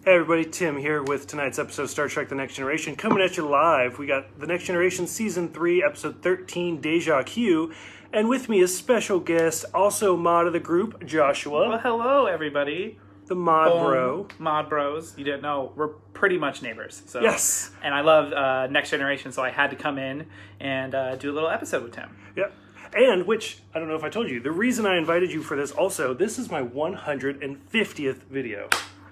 Hey everybody, Tim here with tonight's episode of Star Trek The Next Generation coming at you live. We got The Next Generation Season 3, Episode 13, Deja Q. And with me is special guest, also mod of the group, Joshua. Well, hello everybody. The mod bro. Mod bros. You didn't know, we're pretty much neighbors. So. Yes. And I love Next Generation, so I had to come in and do a little episode with Tim. Yep. And, which, I don't know if I told you, the reason I invited you for this also, this is my 150th video.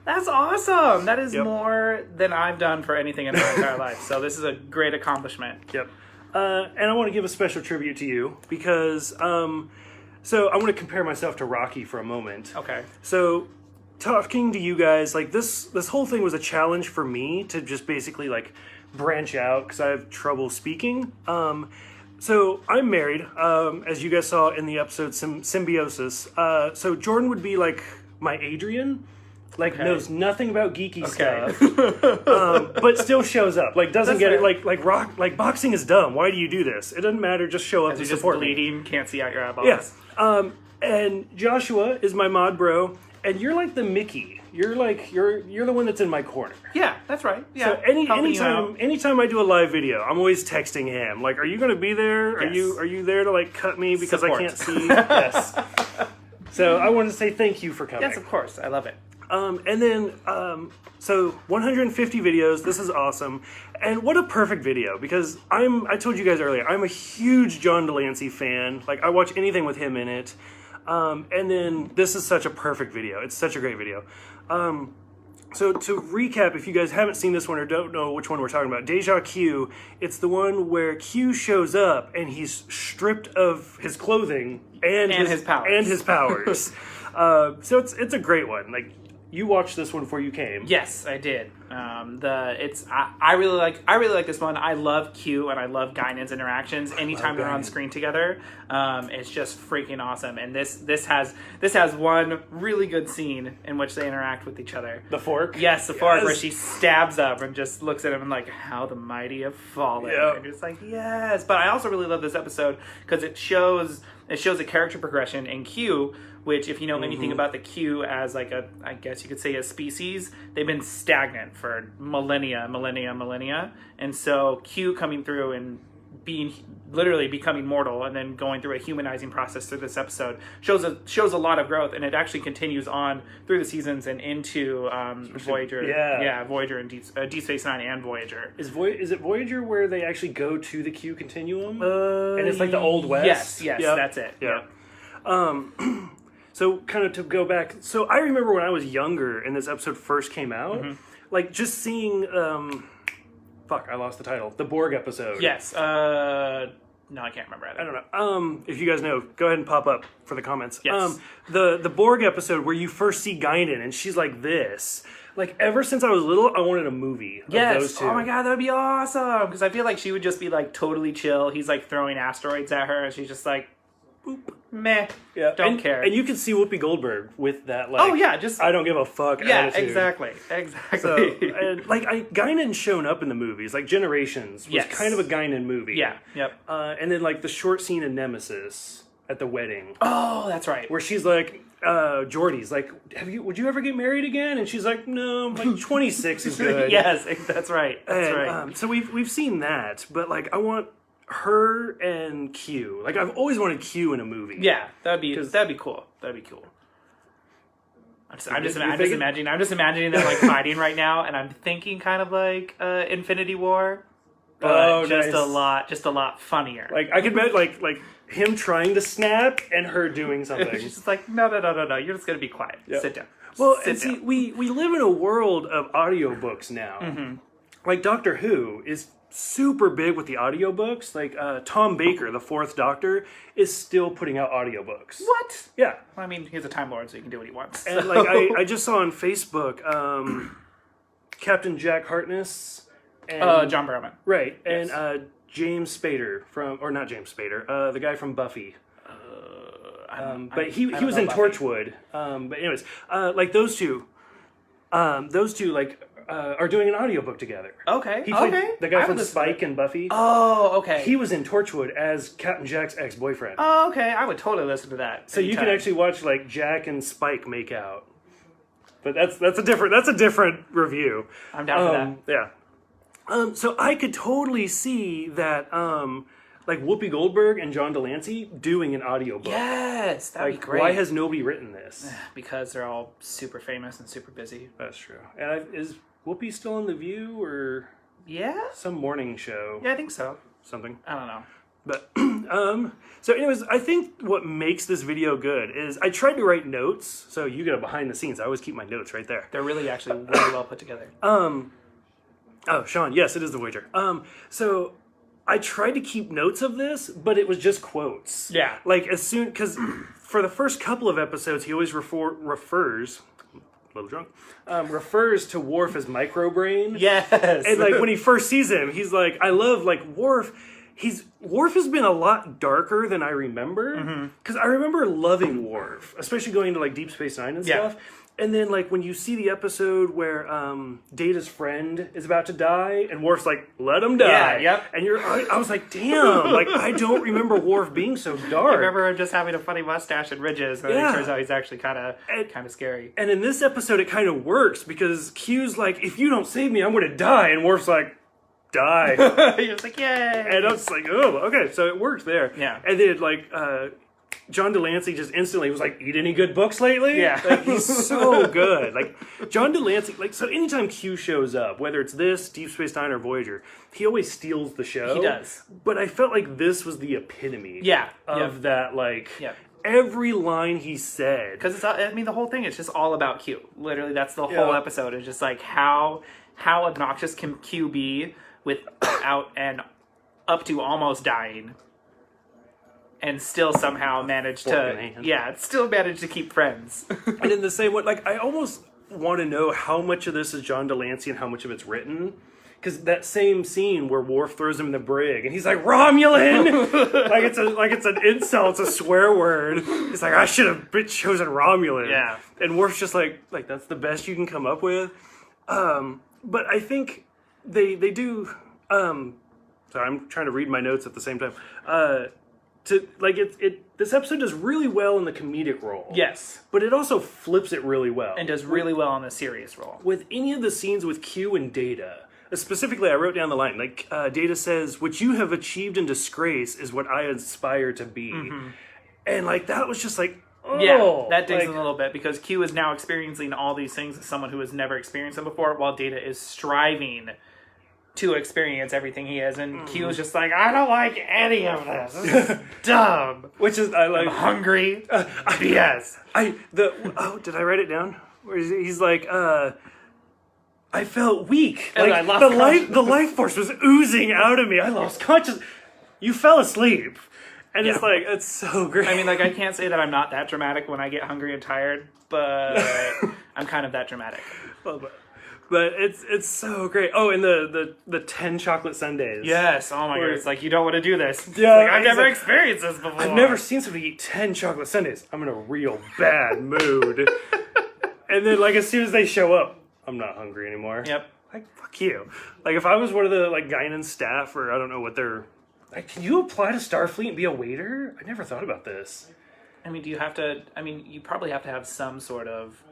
That's awesome! That is more than I've done for anything in my entire life. So this is a great accomplishment. Yep. And I want to give a special tribute to you because, so I want to compare myself to Rocky for a moment. Okay. So, talking to you guys, like this whole thing was a challenge for me to just basically like branch out because I have trouble speaking. So I'm married, as you guys saw in the episode Symbiosis. So Jordan would be like my Adrian. Like, knows nothing about geeky stuff, but still shows up. Like, doesn't get it. Like boxing is dumb. Why do you do this? It doesn't matter. Just show up to support me. You're just bleeding, can't see out your eyeballs. Yeah. And Joshua is my mod bro, and you're like the Mickey. You're like you're the one that's in my corner. Yeah, that's right. Yeah. So anytime I do a live video, I'm always texting him. Like, are you going to be there? Yes. Are you there to like cut me because Support. I can't see? Yes. So I wanted to say thank you for coming. Yes, of course. I love it. And then, so 150 videos, this is awesome. And what a perfect video, because I told you guys earlier, I'm a huge John Delancey fan. Like, I watch anything with him in it. And then this is such a perfect video. It's such a great video. So to recap, if you guys haven't seen this one or don't know which one we're talking about, Deja Q, it's the one where Q shows up and he's stripped of his clothing and his powers. So it's a great one. Like, you watched this one before you came. Yes, I did. I really like this one. I love Q and I love Guinan's interactions. Anytime they're on screen together, it's just freaking awesome. And this has one really good scene in which they interact with each other. The fork? Yes, the fork where she stabs up and just looks at him and like, how the mighty have fallen. Yep. And it's like, yes. But I also really love this episode because it shows a character progression in Q, which, if you know anything about the Q as like I guess you could say a species, they've been stagnant for millennia. And so Q coming through and literally becoming mortal and then going through a humanizing process through this episode shows a lot of growth, and it actually continues on through the seasons and into Voyager. Yeah, Voyager and Deep Space Nine and Voyager. Is it Voyager where they actually go to the Q continuum? And it's like the Old West? Yes, that's it. Yeah. So kind of to go back, so I remember when I was younger and this episode first came out, like just seeing, I lost the title, the Borg episode. Yes, no, I can't remember either. I don't know. If you guys know, go ahead and pop up for the comments. Yes. The Borg episode where you first see Guinan and she's like this. Like, ever since I was little, I wanted a movie of those two. Oh my god, that would be awesome! Because I feel like she would just be like totally chill. He's like throwing asteroids at her and she's just like, boop, meh, don't care. And you can see Whoopi Goldberg with that, like, I don't give a fuck attitude. Exactly. So, and, like, Guinan shown up in the movies, like, Generations was kind of a Guinan movie. Yeah, yep. And then, like, the short scene in Nemesis at the wedding. Oh, that's right. Where she's like, Geordi's like, would you ever get married again? And she's like, no, like 26 is good. Yes, that's right. Right. So we've seen that, but, like, I want her and Q. Like, I've always wanted Q in a movie. Yeah, that'd be cool. That'd be cool. I'm just imagining them like fighting right now, and I'm thinking kind of like Infinity War, but just a lot funnier. Like, I could imagine like him trying to snap and her doing something. She's just like, no, you're just gonna be quiet. Yep. Sit down. Well, see, we live in a world of audiobooks now. Like, Doctor Who is super big with the audiobooks. Like, Tom Baker, the Fourth Doctor, is still putting out audiobooks. What? Yeah. Well, I mean, he's a Time Lord, so he can do what he wants. And, like, I just saw on Facebook, Captain Jack Harkness and... John Barrowman. Right. Yes. And James Spader not James Spader, the guy from Buffy. But he was in Buffy. Torchwood. But anyways, like, those two, like... are doing an audiobook together. Okay. He played the guy from Spike and Buffy. Oh, okay. He was in Torchwood as Captain Jack's ex-boyfriend. Oh, okay. I would totally listen to that. So you can actually watch like Jack and Spike make out. But that's a different review. I'm down for that. Yeah. So I could totally see that, like Whoopi Goldberg and John Delancey doing an audiobook. Yes, that'd be great. Why has nobody written this? Because they're all super famous and super busy. That's true. And is Whoopi still on The View or some morning show? Yeah, I think so. Something. I don't know. But so anyways, I think what makes this video good is I tried to write notes. So you get a behind the scenes. I always keep my notes right there. They're really actually really well put together. Oh, Sean, yes, it is the Voyager. So I tried to keep notes of this, but it was just quotes. Yeah. Like as soon, because for the first couple of episodes, he always refers, a little drunk, refers to Worf as microbrain. Yes. And like when he first sees him, he's like, I love like Worf. Worf has been a lot darker than I remember. Because I remember loving Worf, especially going to like Deep Space Nine and stuff. And then, like, when you see the episode where Data's friend is about to die, and Worf's like, let him die. Yeah, yep. And I was like, damn, like, I don't remember Worf being so dark. I remember him just having a funny mustache and ridges, and it turns out he's actually kind of scary. And in this episode, it kind of works, because Q's like, if you don't save me, I'm going to die. And Worf's like, die. He was like, yay. And I was like, oh, okay, so it worked there. Yeah. And then, like, John Delancey just instantly was like, eat any good books lately? Yeah. Like, he's so good. Like, John Delancey, like, so anytime Q shows up, whether it's this, Deep Space Nine, or Voyager, he always steals the show. He does. But I felt like this was the epitome of that, like, every line he said. Because it's, I mean, the whole thing is just all about Q. Literally, that's the whole episode. It's just like, how obnoxious can Q be without and up to almost dying? And still somehow managed to keep friends. And in the same way, like, I almost want to know how much of this is John Delancey and how much of it's written. Because that same scene where Worf throws him in the brig and he's like, Romulan! it's an insult, it's a swear word. He's like, I should have been chosen Romulan. Yeah. And Worf's just like that's the best you can come up with. But I think they do. Sorry, I'm trying to read my notes at the same time. This episode does really well in the comedic role. Yes. But it also flips it really well. And does really well in the serious role. With any of the scenes with Q and Data, specifically, I wrote down the line, like, Data says, what you have achieved in disgrace is what I aspire to be. Mm-hmm. And, like, that was just like, oh. Yeah, that digs in a little bit, because Q is now experiencing all these things as someone who has never experienced them before, while Data is striving to experience everything he is, and Q is just like, I don't like any of this. This is dumb. Which is, I like, I'm hungry. BS. Did I write it down? Where he's like, I felt weak. And like, I lost the life force was oozing out of me. I lost consciousness. You fell asleep. And it's like, it's so great. I mean, like, I can't say that I'm not that dramatic when I get hungry and tired, but I'm kind of that dramatic. But it's so great. Oh, and the 10 chocolate sundaes. Yes. Oh my god. It's like, you don't want to do this. Yeah. Like, I've never experienced this before. I've never seen somebody eat 10 chocolate sundaes. I'm in a real bad mood. And then, like, as soon as they show up, I'm not hungry anymore. Yep. Like, fuck you. Like, if I was one of the, like, Guinan staff, or I don't know what they're... Like, can you apply to Starfleet and be a waiter? I never thought about this. I mean, you probably have to have some sort of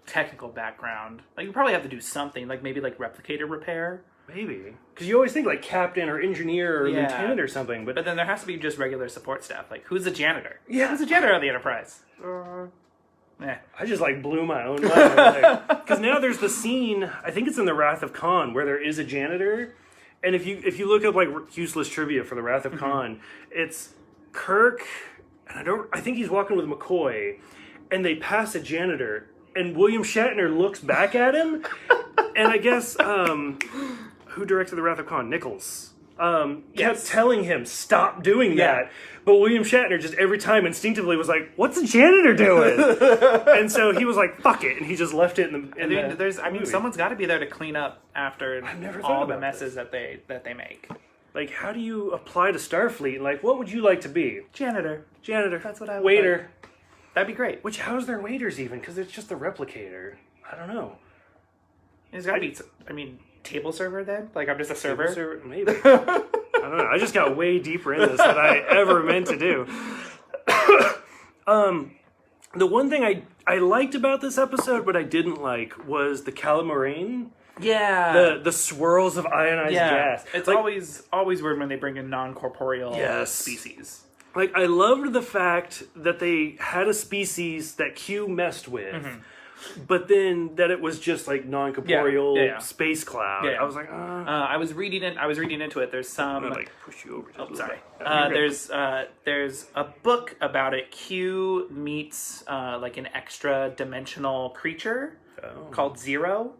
technical background. Like, you probably have to do something, like maybe like replicator repair. Maybe. Because you always think like captain or engineer or lieutenant or something. But then there has to be just regular support staff. Like, who's a janitor? Yeah. Who's a janitor on the Enterprise? I just like blew my own mind. Because now there's the scene, I think it's in The Wrath of Khan, where there is a janitor. And if you look up like useless trivia for The Wrath of Khan, it's Kirk, and I think he's walking with McCoy, and they pass a janitor, and William Shatner looks back at him, and I guess who directed The Wrath of Khan? Nichols. Kept telling him, stop doing that. But William Shatner just every time instinctively was like, what's the janitor doing? And so he was like, fuck it. And he just left it in the movie. Someone's got to be there to clean up after all the messes that they make. Like, how do you apply to Starfleet? Like, what would you like to be? Janitor. That's what I would Waiter. like. That'd be great. Which, how's their waiters even? Because it's just the replicator. I don't know. There's got to be, table server then? Like, I'm just a server? Maybe. I don't know. I just got way deeper in this than I ever meant to do. The one thing I liked about this episode, but I didn't like, was the calamarain. Yeah. The swirls of ionized gas. It's like, always weird when they bring in non-corporeal species. Like, I loved the fact that they had a species that Q messed with, but then that it was just like non-corporeal space cloud. I was like, I was reading into it. There's some. I'm gonna, like, push you over. Oh, sorry. There's a book about it. Q meets like an extra dimensional creature called Zero.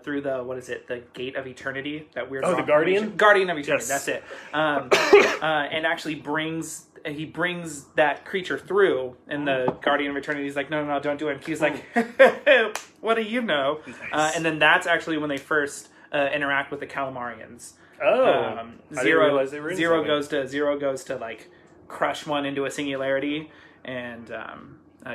Through the Gate of Eternity, that weird. Oh, the Guardian? Guardian of Eternity, Yes. that's it. And actually brings that creature through, and the Guardian of Eternity is like, no, don't do it. And he's like, what do you know? Nice. And then that's actually when they first interact with the Calamarians. I didn't realize they were in Zero goes to like crush one into a singularity, and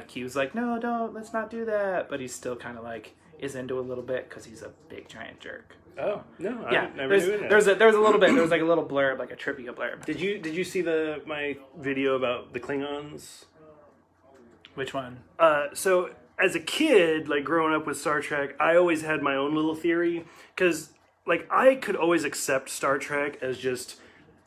Q's like, no, let's not do that. But he's still kind of like is into a little bit because he's a big giant jerk. Oh no! Yeah, I never knew that. There's a little bit. There's like a little blurb, like a trivia blurb. Did you see my video about the Klingons? Which one? So as a kid, like growing up with Star Trek, I always had my own little theory because like I could always accept Star Trek as just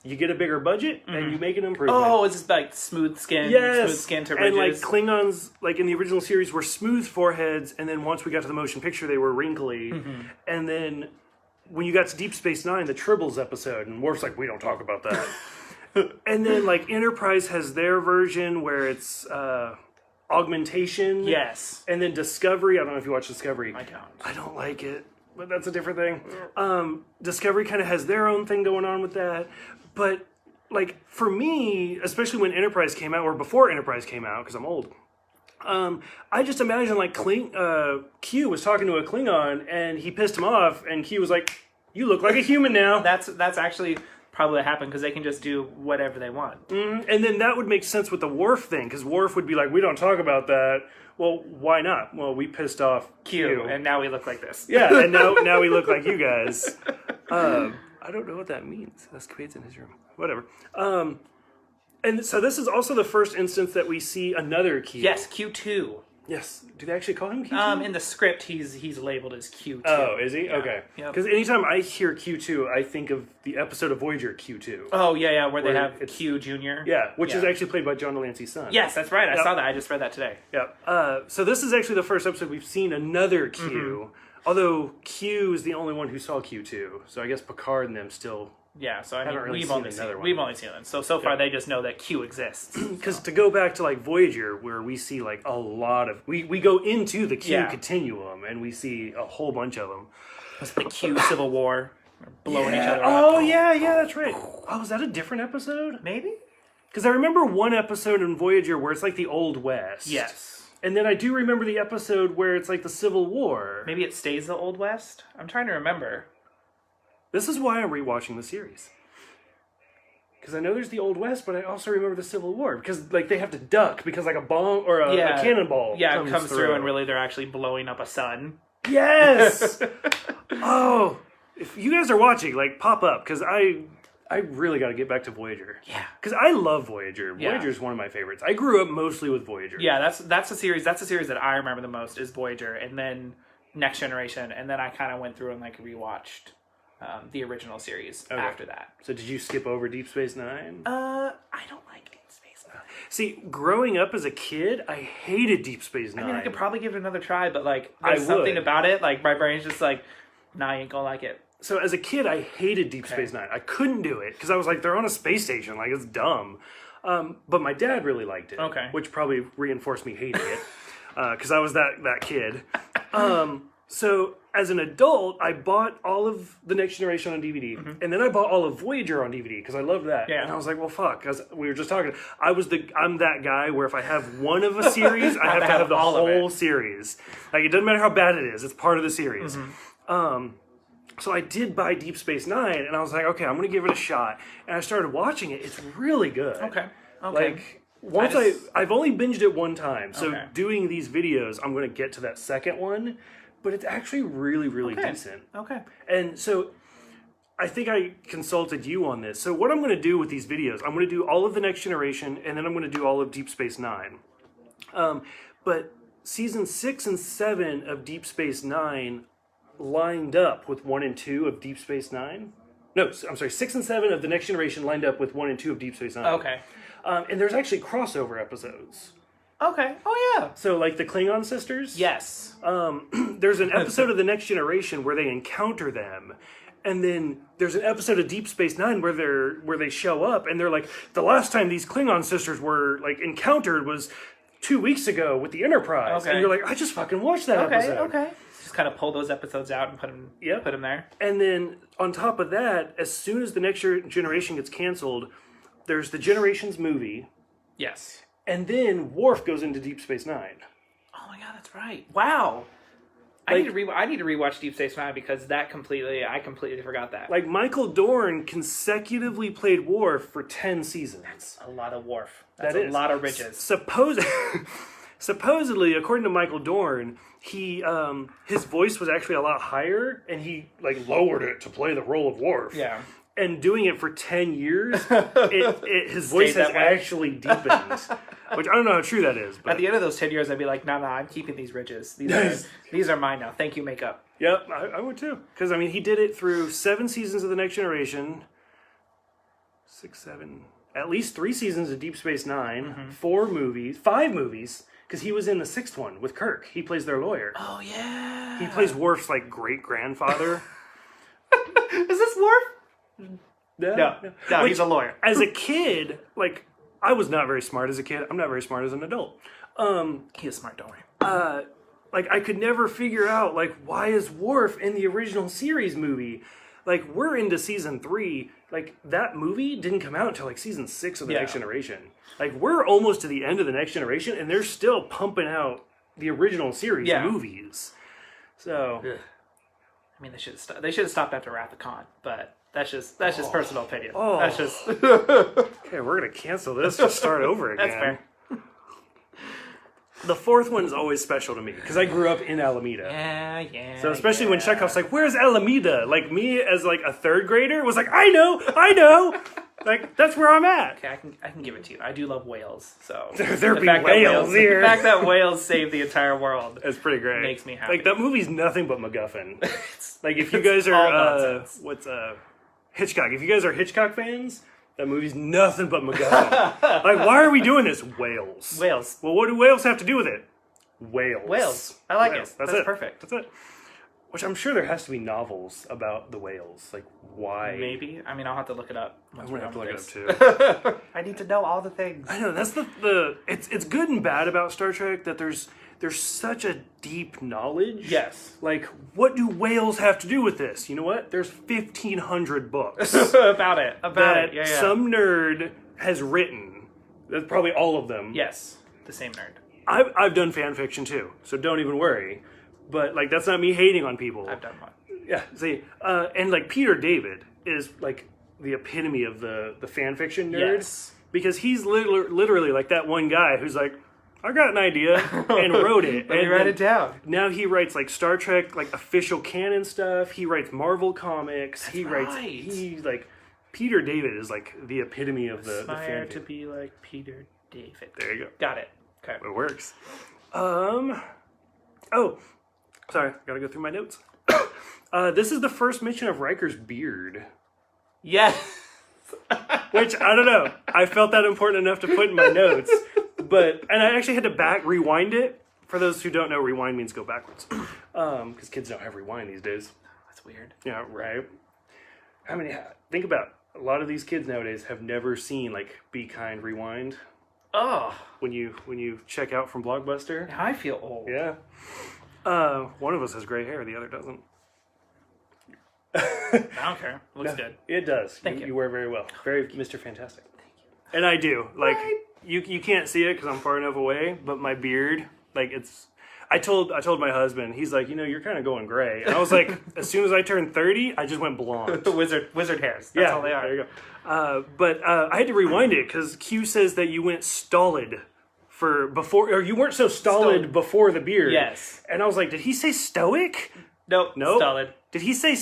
you get a bigger budget and you make an improvement. Oh, it's just like smooth skin, yes, smooth skin to ridges. And like Klingons, like in the original series, were smooth foreheads, and then once we got to the motion picture, they were wrinkly, and then when you got to Deep Space Nine, the Tribbles episode, and Worf's like, we don't talk about that. And then like Enterprise has their version where it's augmentation. Yes. And then Discovery, I don't know if you watch Discovery. I I don't like it, but that's a different thing. Discovery kind of has their own thing going on with that. But like for me, especially when Enterprise came out, or before Enterprise came out, because I'm old, I just imagine like Q was talking to a Klingon and he pissed him off, and Q was like, "You look like a human now." That's actually probably what happened because they can just do whatever they want. And then that would make sense with the Worf thing, because Worf would be like, "We don't talk about that." Well, why not? Well, we pissed off Q, and now we look like this. Yeah, and now we look like you guys. I don't know what that means. That's Quaid's in his room. Whatever. And so this is also the first instance that we see another Q. Yes, Q2. Yes. Do they actually call him Q2? In the script, he's labeled as Q2. Oh, is he? Yeah. Okay. Because anytime I hear Q2, I think of the episode of Voyager Q2. Oh, yeah, where they have Q Jr. Yeah, which is actually played by John Delancey's son. Yes, that's right. I saw that. I just read that today. Yeah. So this is actually the first episode we've seen another Q. Although Q is the only one who saw Q2. So I guess Picard and them still... Yeah, so I mean, really we've only seen them. So far they just know that Q exists. Because to go back to like Voyager, where we see like a lot of we go into the Q continuum and we see a whole bunch of them. It's the Q Civil War, blowing each other up. Oh yeah, that's right. Oh, was that a different episode? Maybe. Because I remember one episode in Voyager where it's like the Old West. Yes. And then I do remember the episode where it's like the Civil War. Maybe it stays the Old West. I'm trying to remember. This is why I'm rewatching the series. Because I know there's the Old West, but I also remember the Civil War. Because like they have to duck because like a bomb or a cannonball comes through and really they're actually blowing up a sun. Yes! Oh, if you guys are watching, like pop up because I really got to get back to Voyager. Yeah. Because I love Voyager. Voyager is one of my favorites. I grew up mostly with Voyager. Yeah, that's a series that I remember the most is Voyager, and then Next Generation, and then I kind of went through and like rewatched the original series after that. So did you skip over Deep Space Nine? I don't like Deep Space Nine. See, growing up as a kid, I hated Deep Space Nine. I mean, I could probably give it another try, but like, there's something about it. Like, my brain's just like, nah, you ain't gonna like it. So as a kid, I hated Deep Space Nine. I couldn't do it because I was like, they're on a space station. Like, it's dumb. But my dad really liked it. Okay. Which probably reinforced me hating it because I was that kid. So as an adult, I bought all of the Next Generation on DVD, and then I bought all of Voyager on DVD because I loved that. Yeah. And I was like, well, fuck, because we were just talking. I'm that guy where if I have one of a series, I have to have the whole series. Like, it doesn't matter how bad it is; it's part of the series. So I did buy Deep Space Nine, and I was like, okay, I'm going to give it a shot. And I started watching it. It's really good. Okay. Like, I've only binged it one time, so doing these videos, I'm going to get to that second one. But it's actually really, really decent. Okay. And so I think I consulted you on this. So what I'm going to do with these videos, I'm going to do all of the Next Generation, and then I'm going to do all of Deep Space Nine. but season 6 and 7 of Deep Space Nine lined up with 1 and 2 of Deep Space Nine. No, I'm sorry, 6 and 7 of The Next Generation lined up with 1 and 2 of Deep Space Nine. Okay. And there's actually crossover episodes. Okay. Oh, yeah. So, like the Klingon sisters? Yes. There's an episode of The Next Generation where they encounter them. And then there's an episode of Deep Space Nine where they show up and they're like, the last time these Klingon sisters were like encountered was 2 weeks ago with the Enterprise. Okay. And you're like, I just fucking watched that episode. Okay. Just kind of pull those episodes out and put them there. And then on top of that, as soon as The Next Generation gets canceled, there's the Generations movie. Yes. And then Worf goes into Deep Space Nine. Oh my god, that's right. Wow. I need to rewatch Deep Space Nine because I completely forgot that. Like, Michael Dorn consecutively played Worf for 10 seasons. That's a lot of Worf. That's a lot of riches. Supposedly, according to Michael Dorn, he his voice was actually a lot higher, and he like lowered it to play the role of Worf. Yeah. And doing it for 10 years, his voice has actually deepened. Which I don't know how true that is. But at the end of those 10 years, I'd be like, no, I'm keeping these riches. These are mine now. Thank you, makeup. Yep, I would too. Because, I mean, he did it through 7 seasons of The Next Generation. 6, 7... At least 3 seasons of Deep Space Nine. 4 movies. 5 movies. Because he was in the 6th one with Kirk. He plays their lawyer. Oh, yeah. He plays Worf's, like, great-grandfather. Is this Worf? No, Which, he's a lawyer. As a kid, like, I was not very smart as a kid. I'm not very smart as an adult. He is smart, don't worry. Like, I could never figure out, like, why is Worf in the original series movie? Like, we're into season 3. Like, that movie didn't come out until, like, season 6 of The Next Generation. Like, we're almost to the end of The Next Generation, and they're still pumping out the original series movies. So... Ugh. I mean, they should have stopped after Wrath of Khan, but that's just personal opinion. Oh. That's just... Okay, we're going to cancel this to start over again. That's fair. The 4th one is always special to me, because I grew up in Alameda. Yeah. So especially when Chekhov's like, where's Alameda? Like, me as, like, a 3rd grader was like, I know! Like, that's where I'm at. Okay, I can give it to you. I do love whales, so... There be whales here. The fact that whales saved the entire world... That's pretty great. Makes me happy. Like, that movie's nothing but MacGuffin. Like, if you guys are, Hitchcock. If you guys are Hitchcock fans, that movie's nothing but MacGuffin. Like, why are we doing this? Whales. Well, what do whales have to do with it? Whales. I like it. That's it. Perfect. That's it. Which I'm sure there has to be novels about the whales. Like, why? Maybe. I mean, I'll have to look it up. I'm going to have to look it up, too. I need to know all the things. I know. That's it's good and bad about Star Trek that there's such a deep knowledge. Yes. Like, what do whales have to do with this? You know what? There's 1,500 books. about it. Yeah. Some nerd has written. That's probably all of them. Yes. The same nerd. I've done fan fiction, too. So don't even worry. But, like, that's not me hating on people. I've done one. Yeah, see, and, like, Peter David is, like, the epitome of the fan fiction nerd. Yes. Because he's literally, like, that one guy who's like, I got an idea, and wrote it. Let me write it down. Now he writes, like, Star Trek, like, official canon stuff. He writes Marvel comics. He's, like, Peter David is, like, the epitome of the fan Aspire to fiction. be like Peter David. There you go. Got it. Okay. It works. Sorry, gotta go through my notes. This is the first mention of Riker's beard. Yes. Which, I don't know. I felt that important enough to put in my notes. And I actually had to rewind it. For those who don't know, rewind means go backwards. Because kids don't have rewind these days. That's weird. Yeah, right. Think about a lot of these kids nowadays have never seen, like, Be Kind Rewind. Oh. When you check out from Blockbuster. Now I feel old. Yeah. One of us has gray hair, the other doesn't. I don't care. Looks good. It does. Thank you. You wear very well. Very Mr. Fantastic. Thank you. And I do. Like, you can't see it because I'm far enough away, but my beard, like, it's... I told my husband, he's like, you're kind of going gray. And I was like, as soon as I turned 30, I just went blonde. wizard hairs. That's all they are. There you go. But I had to rewind it because Q says that you went stolid or you weren't so stolid before the beard. Yes. And I was like, did he say stoic? Nope. Stolid. Stolid. Did he say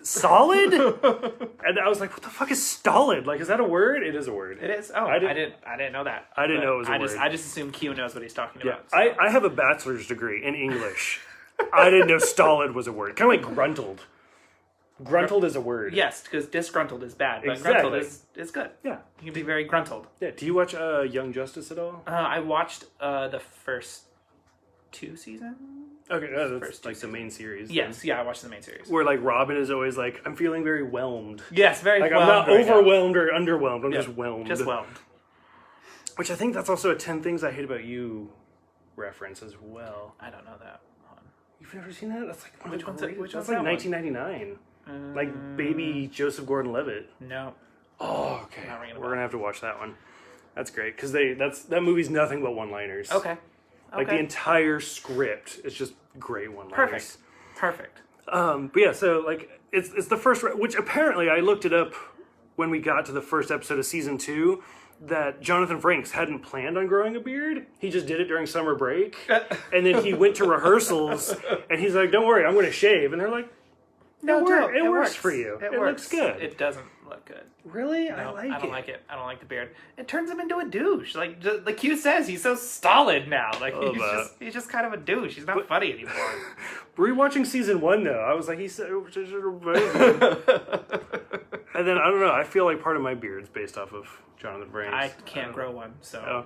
solid? And I was like, what the fuck is stolid? Like, is that a word? It is a word. It is? Oh, I didn't know that. I didn't know it was a word. I just assume Q knows what he's talking Yeah, about. So. I have a bachelor's degree in English. I didn't know stolid was a word. Kind of like gruntled. Gruntled is a word. Yes, because disgruntled is bad, but Exactly. gruntled is good. Yeah. You can be very gruntled. Yeah. Do you watch Young Justice at all? I watched the first 2 seasons. Okay, that's like the main series. Yes, yeah, I watched the main series. Where like Robin is always like, I'm feeling very whelmed. Yes, very Like whelmed I'm not right now. overwhelmed or underwhelmed. I'm just whelmed. Just whelmed. Which I think that's also a 10 Things I Hate About You reference as well. I don't know that one. You've never seen that? That's like Which one's it? Which That's one's like that 1999. Like baby Joseph Gordon-Levitt. No. Oh, okay. Not ringing a We're bell. gonna have to watch that one. That's great because that movie's nothing but one-liners. Okay. Like the entire script is just great one-liners. Perfect. But yeah, so like it's the first, which apparently I looked it up when we got to the first episode of season 2. That Jonathan Frakes hadn't planned on growing a beard. He just did it during summer break. And then he went to rehearsals and he's like, don't worry, I'm going to shave. And they're like, No, it works for you. It looks good. It doesn't look good. Really? No, I like it. I don't like it. I don't like the beard. It turns him into a douche. Like Q says, he's so stolid now. Like he's just kind of a douche. He's not funny anymore. Rewatching season 1 though, I was like, he said, and then I don't know. I feel like part of my beard's based off of Jonathan Frakes. I can't grow one, so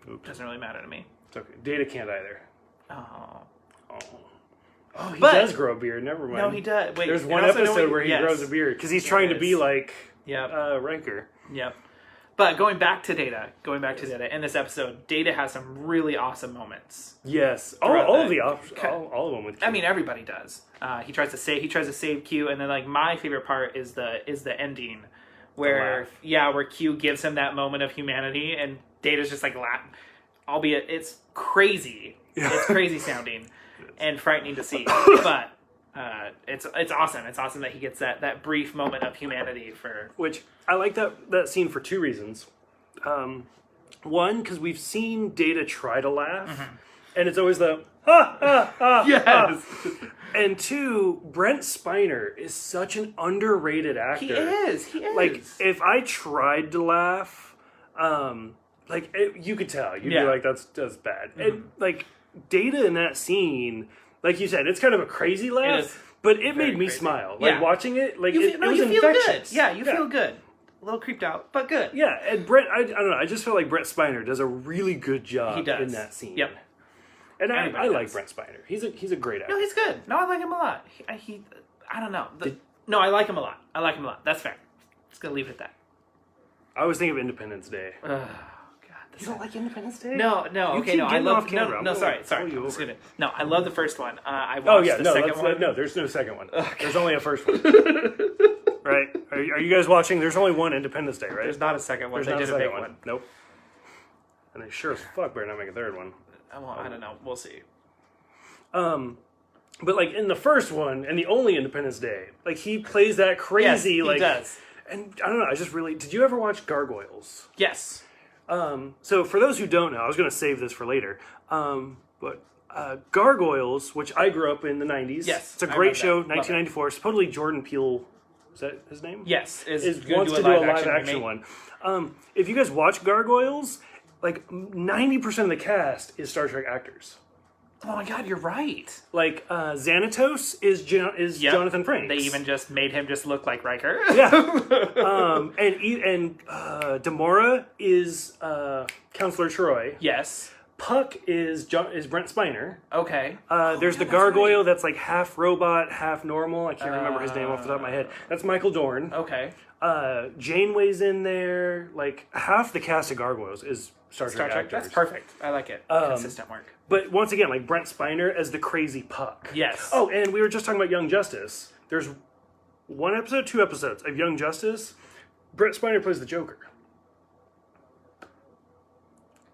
Oops. it doesn't really matter to me. It's okay. Data can't either. Oh. Oh, he But- does grow a beard. Never mind. No, he does. Wait, There's and one also episode knowing- where he yes. grows a beard because he's trying to be like Yep. Riker. Yep. But going back to Data in this episode, Data has some really awesome moments. Yes, Throughout all the- of the all of them with. I mean, everybody does. He tries to save Q, and then like my favorite part is the ending, where where Q gives him that moment of humanity, and Data's just like laughing. Albeit it's crazy, it's crazy sounding, and frightening to see, but. It's awesome. It's awesome that he gets that brief moment of humanity for Which I like that scene for 2 reasons. One, because we've seen Data try to laugh, and it's always the ha ha ha. yes. And 2, Brent Spiner is such an underrated actor. He is. Like if I tried to laugh, you could tell. You'd be like, that's bad. And like Data in that scene. Like you said, it's kind of a crazy laugh, but it made me crazy. smile. Like watching it, like you it was feel infectious. good. Yeah, you feel good. A little creeped out, but good. Yeah, and Brett, I don't know. I just feel like Brett Spiner does a really good job He does. in that scene. Yep. And I like does. Brett Spiner. He's a great actor. No, he's good. No, I like him a lot. He I don't know. No, I like him a lot. That's fair. Just gonna leave it at that. I always think of Independence Day. Oh God. You don't like Independence Day? No. You Okay, keep no. I getting love. off camera. No, sorry. Pull you I'm just over. gonna. No, I love the first one. I watched the second one. No, there's no second one. There's only a first one. Right? Are you guys watching? There's only one Independence Day, right? There's not a second one. There's They not a didn't second make one. one. Nope. And they sure as fuck better not make a third one. Well, I don't know. We'll see. But like in the first one and the only Independence Day, like he plays that crazy Yes, like he does. And I don't know, I just really did you ever watch Gargoyles? Yes. So for those who don't know, I was gonna save this for later. But Gargoyles, which I grew up in the 90s. Yes, It's a I great remember show, that. Love 1994. Supposedly Jordan Peele, is that his name? Yes. Wants to do a live action one. If you guys watch Gargoyles, like 90% of the cast is Star Trek actors. Oh my God, you're right. Like Xanatos is Yep. Jonathan Frakes. They even just made him just look like Riker. Yeah. And Demora is Counselor Troy. Yes. Puck is Brent Spiner. Okay. There's the gargoyle that's like half robot, half normal. I can't remember his name off the top of my head. That's Michael Dorn. Okay. Janeway's in there. Like half the cast of Gargoyles is Star Trek actors. That's perfect. I like it. Consistent work. But once again, like Brent Spiner as the crazy Puck. Yes. Oh, and we were just talking about Young Justice. There's 2 episodes of Young Justice. Brent Spiner plays the Joker.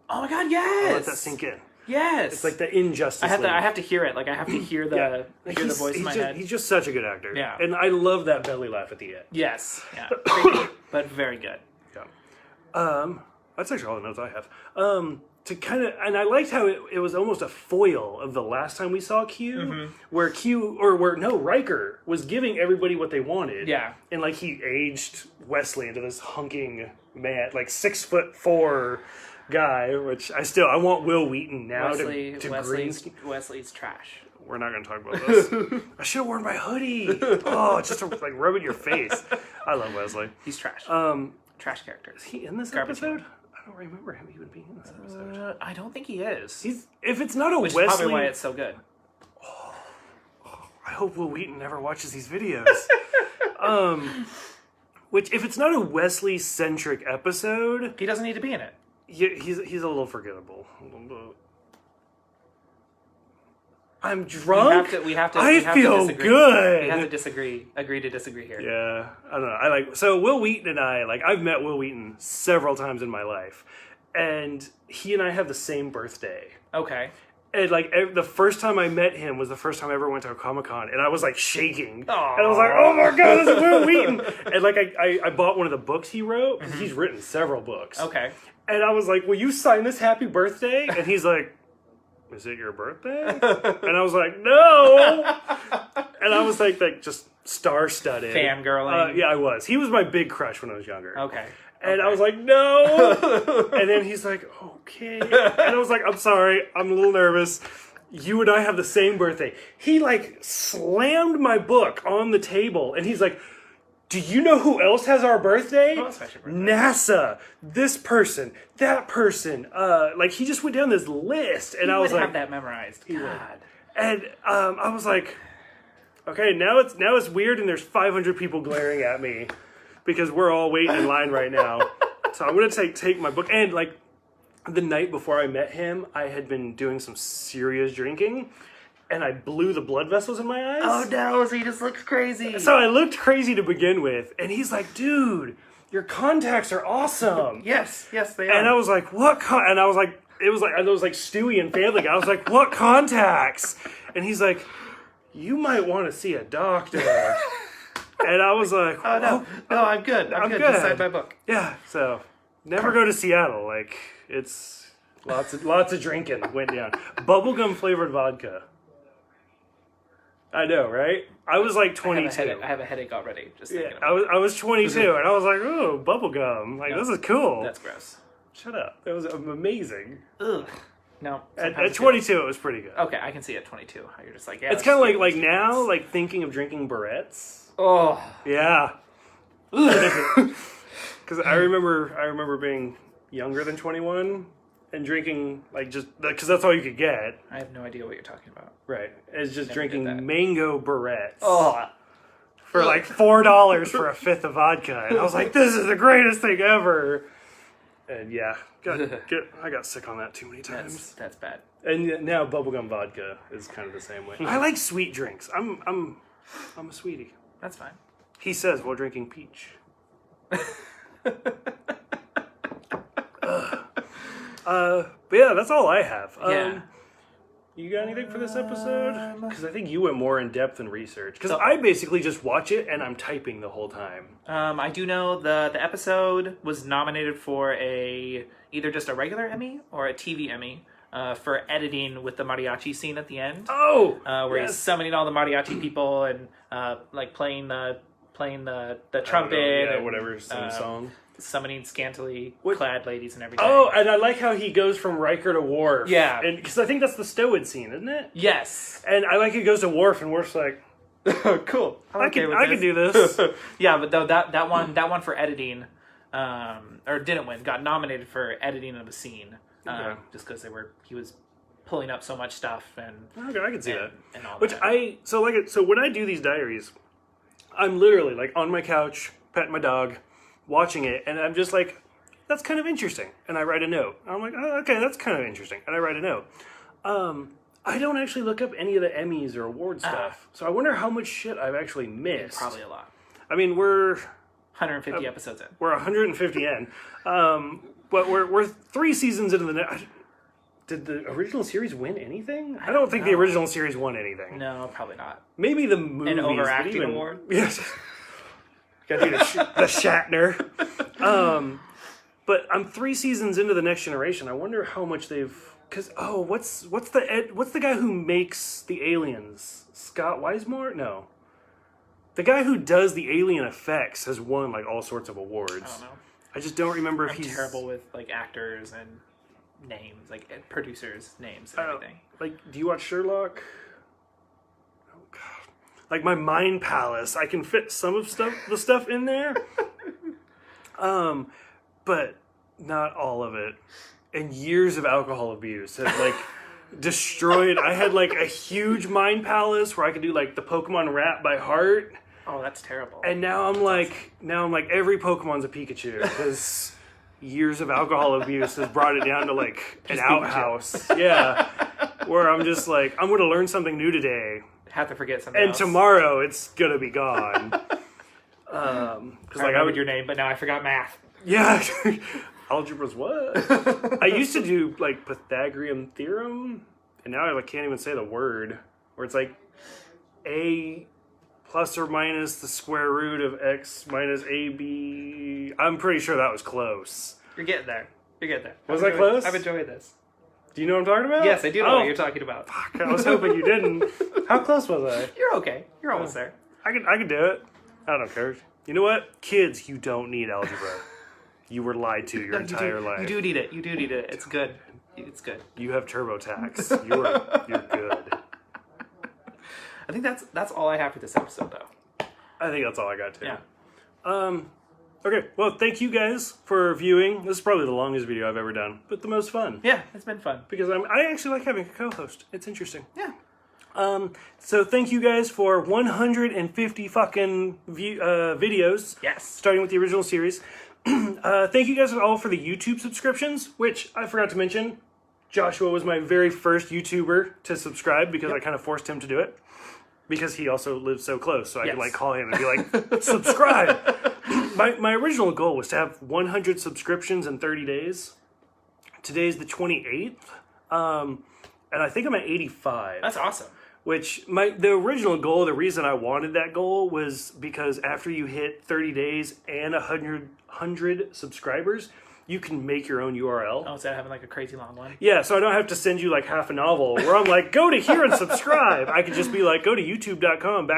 Oh my God, yes. I'll let that sink in. Yes. It's like the Injustice. I have to hear it. Like I have to hear the the voice in my head. He's just such a good actor. Yeah. And I love that belly laugh at the end. Yes. Yeah. Creepy, but very good. Yeah. That's actually all the notes I have. to kind of, and I liked how it was almost a foil of the last time we saw Q, where Riker was giving everybody what they wanted. Yeah. And like he aged Wesley into this hunking man, like 6'4" guy, which I want Will Wheaton now Wesley's trash. We're not going to talk about this. I should have worn my hoodie. Oh, just to like rub it in your face. I love Wesley. He's trash. Trash character. Is he in this episode? I don't remember him even being in this episode. I don't think he is. If it's not a Which Wesley, is probably why it's so good. I hope Will Wheaton never watches these videos. Which, if it's not a Wesley-centric episode, he doesn't need to be in it. He's a little forgettable. I'm drunk. We have to. I feel good. We have to disagree. Agree to disagree here. Yeah, I don't know. So Will Wheaton and I've met Will Wheaton several times in my life, and he and I have the same birthday. Okay. And the first time I met him was the first time I ever went to a Comic-Con, and I was like shaking. Aww. And I was like, "Oh my god, this is Will Wheaton!" And like I bought one of the books he wrote. Mm-hmm. He's written several books. Okay. And I was like, "Will you sign this happy birthday?" And he's like, "Is it your birthday?" And I was like, "No." And I was like just star-studded. Fangirling. Yeah, I was. He was my big crush when I was younger. Okay. And I was like, "No." And then he's like, "Okay." And I was like, "I'm sorry. I'm a little nervous. You and I have the same birthday." He like slammed my book on the table and he's like, "Do you know who else has our birthday? NASA, this person, that person." Like he just went down this list, and I was like, have that memorized. God. And I was like, okay, now it's weird, and there's 500 people glaring at me because we're all waiting in line right now. So I'm gonna take my book. And like the night before I met him, I had been doing some serious drinking. And I blew the blood vessels in my eyes. Oh no, so he just looks crazy. So I looked crazy to begin with. And he's like, "Dude, your contacts are awesome." Yes, they are. And I was like, "What?" And I was like, it was like Stewie and Family Guy. I was like, "What contacts?" And he's like, "You might want to see a doctor." And I was like, "Oh no, I'm good. I'm good. Just sign my book." Yeah. So never go to Seattle. Like it's lots of drinking went down. Bubblegum flavored vodka. I know, right? I was like 22. I have a headache already. Just thinking I was 22, and I was like, "Oh, bubblegum! Like this is cool." That's gross. Shut up! That was amazing. Ugh. No. At 22, it was pretty good. Okay, I can see at 22 how you're just like, yeah. It's kind of like now, like thinking of drinking barrettes. Oh yeah. Because I remember being younger than 21. And drinking, like, just, because that's all you could get. I have no idea what you're talking about. Right. It's just drinking mango barrettes. Oh. For like $4 for a fifth of vodka. And I was like, this is the greatest thing ever. And yeah, I got sick on that too many times. That's bad. And now bubblegum vodka is kind of the same way. I like sweet drinks. I'm a sweetie. That's fine. He says while drinking peach. But yeah, that's all I have. Yeah. You got anything for this episode? Because I think you went more in depth in research. Because I basically just watch it and I'm typing the whole time. I do know the episode was nominated for either just a regular Emmy or a TV Emmy for editing with the mariachi scene at the end. Oh, where he's summoning all the mariachi people and like playing the trumpet, yeah, whatever, some song. Summoning scantily clad ladies and everything. Oh, and I like how he goes from Riker to Worf. Yeah. Because I think that's the Stowid scene, isn't it? Yes. And I like he goes to Worf, and Worf's like, cool. I can do this. Yeah, but though that one for editing, or didn't win, got nominated for editing of a scene, just because he was pulling up so much stuff and. Okay, I can see that. And all Which that. So when I do these diaries, I'm literally like on my couch, petting my dog, watching it, and I'm just like, that's kind of interesting. And I write a note. I'm like, oh, okay, that's kind of interesting. And I write a note. I don't actually look up any of the Emmys or award stuff. So I wonder how much shit I've actually missed. Probably a lot. I mean, we're 150 episodes in. We're 150 in. But we're 3 seasons into the... Did the original series win anything? I don't think the original series won anything. No, probably not. Maybe the movies. An overacting award? Yes. Got to do the Shatner. But I'm 3 seasons into the Next Generation. I wonder how much they've. Because what's the guy who makes the aliens? Scott Weismore? No. The guy who does the alien effects has won like all sorts of awards. I don't know. I just don't remember if I'm he's terrible with like actors and names, like producers' names and everything. Like, do you watch Sherlock? Oh God! Like my mind palace, I can fit some of the stuff in there, but not all of it. And years of alcohol abuse have like destroyed. I had like a huge mind palace where I could do like the Pokemon rap by heart. Oh, that's terrible. And now I'm like every Pokemon's a Pikachu because years of alcohol abuse has brought it down to like an outhouse. Yeah, where I'm just like, I'm going to learn something new today. Have to forget something and else. Tomorrow it's going to be gone. I remembered your name, but now I forgot math. Yeah. Algebra's what? I used to do like Pythagorean theorem, and now I like can't even say the word. Where it's like a plus or minus the square root of x minus ab. I'm pretty sure that was close. You're getting there. Was that close? I've enjoyed this. Do you know what I'm talking about? Yes, I do know what you're talking about. Fuck, I was hoping you didn't. How close was I? You're okay. You're almost there. I could do it. I don't care. You know what? Kids, you don't need algebra. You were lied to your entire life. You do need it. It's good. It's good. You have TurboTax. You're good. I think that's all I have for this episode, though. I think that's all I got too. Yeah. Okay. Well, thank you guys for viewing. This is probably the longest video I've ever done, but the most fun. Yeah, it's been fun. Because I actually like having a co-host. It's interesting. Yeah. So thank you guys for 150 fucking videos. Yes. Starting with the original series. Thank you guys all for the YouTube subscriptions, which I forgot to mention. Joshua was my very first YouTuber to subscribe because I kind of forced him to do it. Because he also lives so close, so I could like call him and be like, subscribe. My original goal was to have 100 subscriptions in 30 days. Today's the 28th. And I think I'm at 85. That's awesome. Which the original goal, the reason I wanted that goal was because after you hit 30 days and 100 subscribers, you can make your own URL. Oh, instead of having like a crazy long one? Yeah, so I don't have to send you like half a novel where I'm like, go to here and subscribe. I could just be like, go to youtube.com/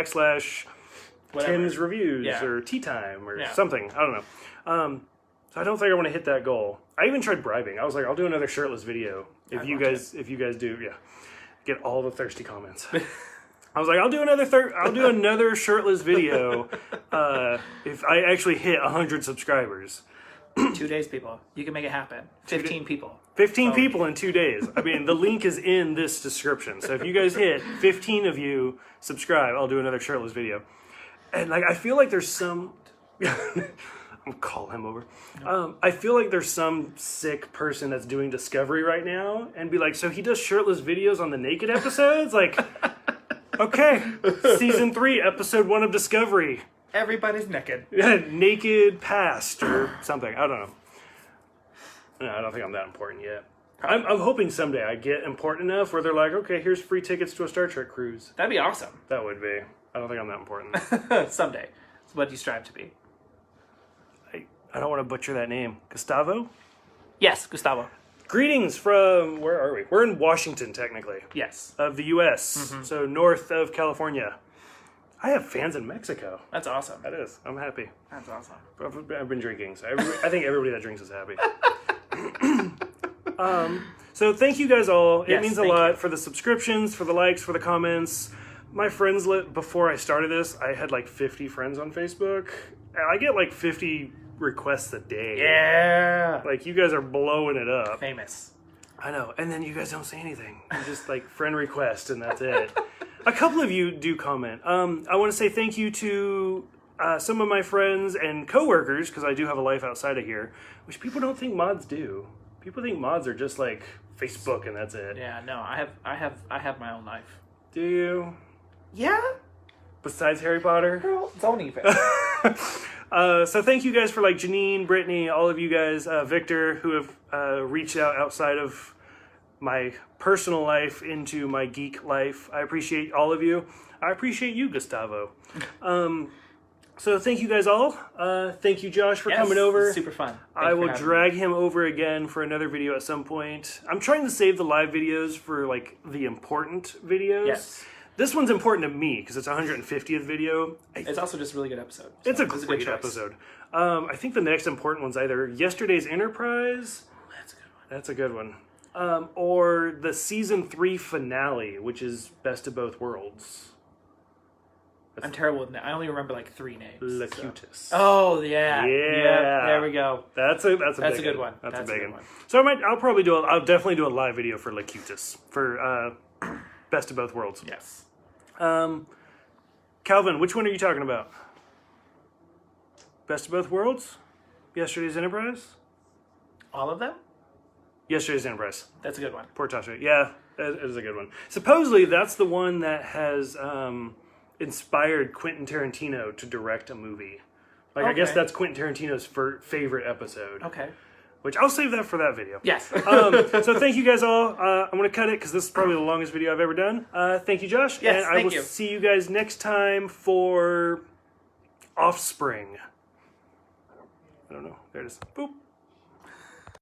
Tim's Reviews or Tea Time or something. I don't know. So I don't think I want to hit that goal. I even tried bribing. I was like, I'll do another shirtless video if you guys do. Yeah. Get all the thirsty comments. I was like, I'll do another shirtless video if I actually hit 100 subscribers. 2 days, people. You can make it happen. 15 people. 15 people in 2 days. I mean, the link is in this description. So if you guys hit 15 of you subscribe, I'll do another shirtless video. And like, I feel like there's some. I'll call him over. I feel like there's some sick person that's doing Discovery right now and be like, so he does shirtless videos on the naked episodes? Like, okay, season 3, episode 1 of Discovery. Everybody's naked. Naked past or something. I don't know. No, I don't think I'm that important yet. I'm hoping someday I get important enough where they're like, okay, here's free tickets to a Star Trek cruise. That'd be awesome. That would be. I don't think I'm that important. Someday. It's what you strive to be. I don't want to butcher that name. Gustavo? Yes, Gustavo. Greetings from, where are we? We're in Washington, technically. Yes. Of the U.S., so north of California. I have fans in Mexico. That's awesome. That is. I'm happy. That's awesome. I've been drinking, so I think everybody that drinks is happy. So thank you guys all. It means a lot for the subscriptions, for the likes, for the comments. My friends before I started this, I had like 50 friends on Facebook. I get like 50 requests a day. Yeah. Like, you guys are blowing it up. Famous. I know. And then you guys don't say anything. You just like friend request and that's it. A couple of you do comment. I want to say thank you to some of my friends and coworkers, because I do have a life outside of here, which people don't think mods do. People think mods are just like Facebook and that's it. Yeah, no, I have my own life. Do you? Yeah. Besides Harry Potter? Girl, don't even. So thank you guys for like Janine, Brittany, all of you guys, Victor, who have reached out outside of my personal life into my geek life. I appreciate all of you. I appreciate you, Gustavo. So thank you guys all. Thank you, Josh, for Yes, coming over. super fun. I will drag him over again for another video at some point. I'm trying to save the live videos for like the important videos. Yes. This one's important to me because it's 150th video. It's also just a really good episode. So It's a great episode. I think the next important one's either Yesterday's Enterprise. That's a good one. That's a good one. Or the season 3 finale, which is Best of Both Worlds. I'm terrible with names. I only remember like 3 names. Locutus. Oh yeah. Yeah. There we go. That's a good one. That's a big one. So I'll definitely do a live video for Locutus for Best of Both Worlds. Yes. Calvin, which one are you talking about? Best of Both Worlds? Yesterday's Enterprise? All of them? Yesterday's Enterprise. That's a good one. Poor Tasha. Yeah, that is a good one. Supposedly, that's the one that has inspired Quentin Tarantino to direct a movie. Like, I guess that's Quentin Tarantino's favorite episode. Okay. Which I'll save that for that video. Yes. So thank you guys all. I'm going to cut it because this is probably the longest video I've ever done. Thank you, Josh. Yes, and I will see you guys next time for Offspring. I don't know. There it is. Boop.